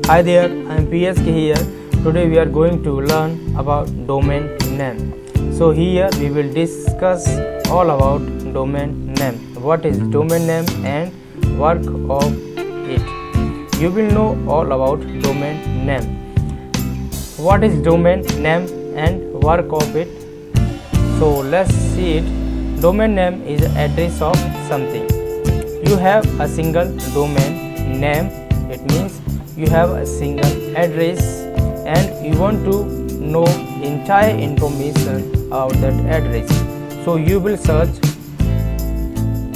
Hi there, I am PSK here. Today we are going to learn about domain name. So here we will discuss all about domain name. What is domain name and work of it. You will know all about domain name. What is domain name and work of it? So let's see it. Domain name is address of something. You have a single domain name. It means you have a single address and you want to know entire information of that address. So you will search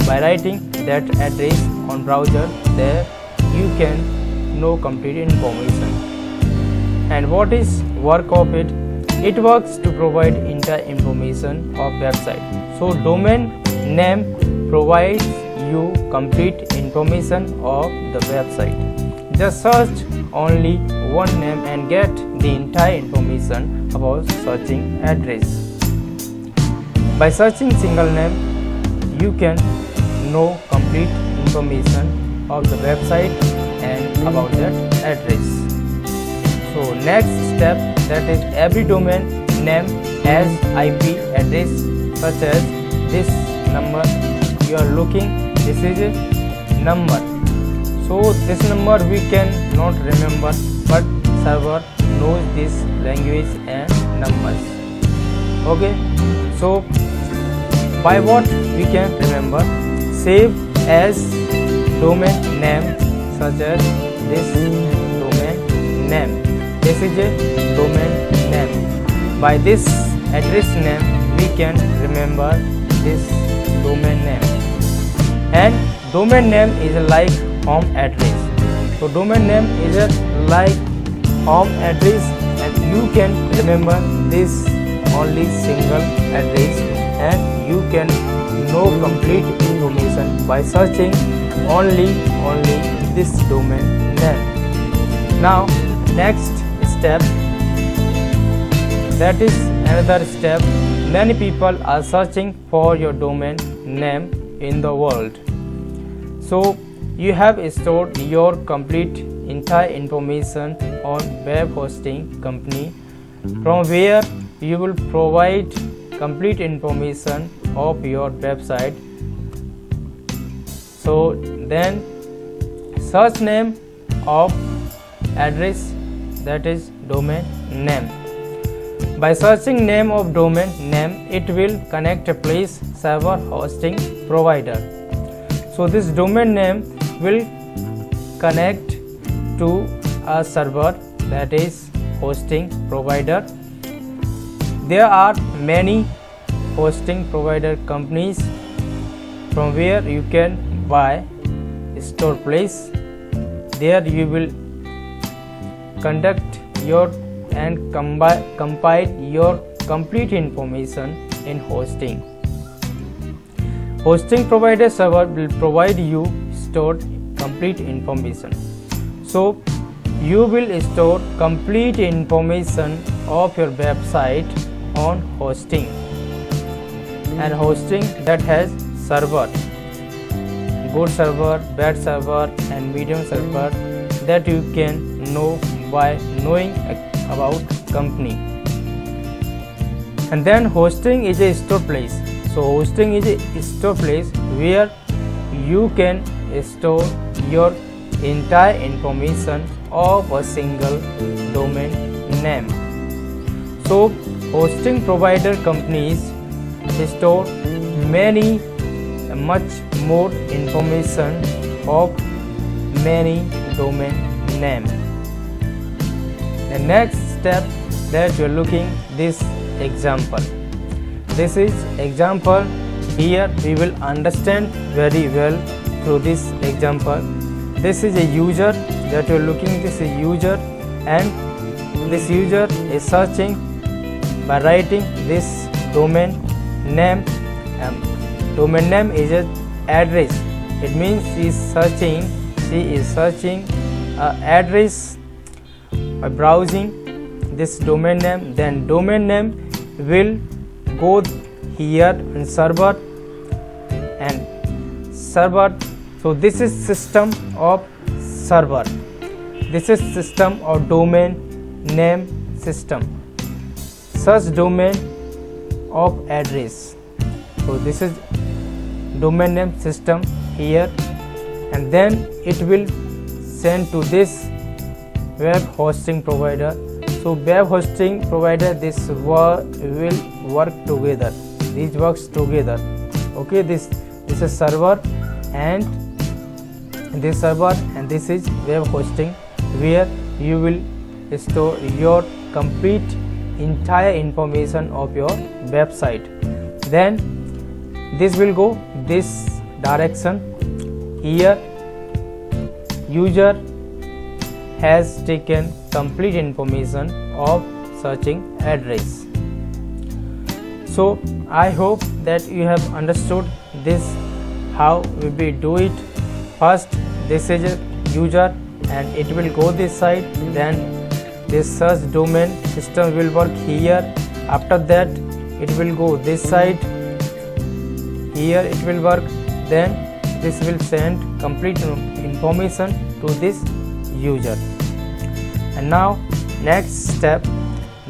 by writing that address on browser. There you can know complete information. And what is work of it? It works to provide entire information of website. So domain name provides you complete information of the website. Just search only one name and get the entire information about searching address. By searching single name, you can know complete information of the website and about that address. So next step, that is every domain name has IP address, such as this number you are looking. This is a number. So this number we can not remember, but server knows this language and numbers. Okay, so by what we can remember? Save as domain name, such as this domain name. This is a domain name. By this address name we can remember this domain name. And domain name is like home address. So domain name is like home address and you can remember this only single address and you can know complete information by searching only this domain name. Now next step, that is another step. Many people are searching for your domain name in the world. So you have stored your complete entire information on web hosting company, from where you will provide complete information of your website. So then search name of address, that is domain name. By searching name of domain name, it will connect a place server hosting provider. So this domain name will connect to a server, that is hosting provider. There are many hosting provider companies from where you can buy store place. There you will conduct your and compile your complete information in hosting. Hosting provider server will provide you stored complete information. So you will store complete information of your website on hosting. And hosting that has server, good server, bad server and medium server, that you can know by knowing about company. And then hosting is a store place. So hosting is a store place where you can store your entire information of a single domain name. So hosting provider companies store much more information of many domain name. The next step, that you are looking this example. This is example. Here we will understand very well through this example. This is a user that you are looking. This is user and this user is searching by writing this domain name. Domain name is an address. It means she is searching address by browsing this domain name. Then domain name will go here in server and server. So this is system of server. This is system or domain name system. Search domain of address. So this is domain name system here, and then it will send to this web hosting provider. So web hosting provider, this will work together. These works together. Okay, this is server and this server, and this is web hosting, where you will store your complete entire information of your website. Then this will go this direction. Here user has taken complete information of searching address. So I hope that you have understood this, how we will do it. First, this is a user and it will go this side, then this search domain system will work here. After that it will go this side, here it will work, then this will send complete information to this user. And now next step,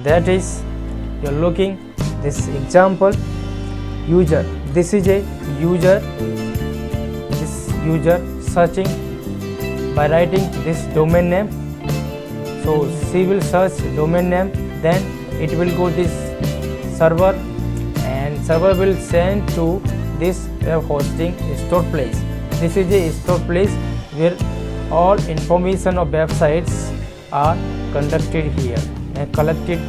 that is you are looking this example user. This is a user, this user searching by writing this domain name. So she will search domain name, then it will go this server, and server will send to this web hosting store place. This is a store place where all information of websites are conducted here and collected,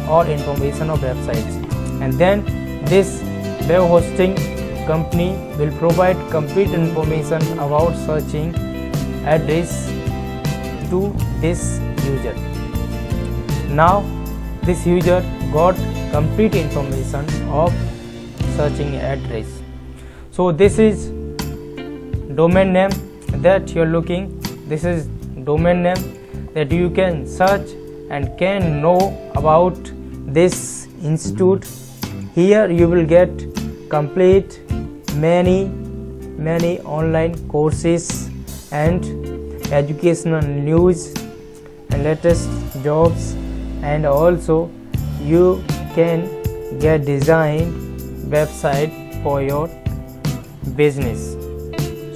all information of websites. And then this web hosting company will provide complete information about searching address to this user. Now this user got complete information of searching address. So this is domain name that you are looking. This is domain name that you can search and can know about this institute. Here you will get complete many online courses and educational news and latest jobs, and also you can get design website for your business.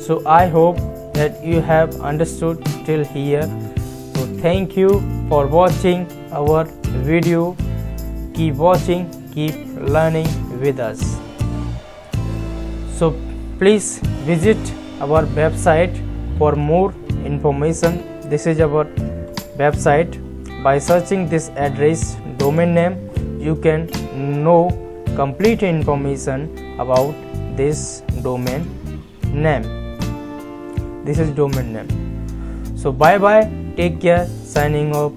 So I hope that you have understood till here. So thank you for watching our video. Keep watching, keep learning with us. So please visit our website for more information. This is our website. By searching this address domain name, you can know complete information about this domain name. This is domain name. So bye bye, take care, signing off.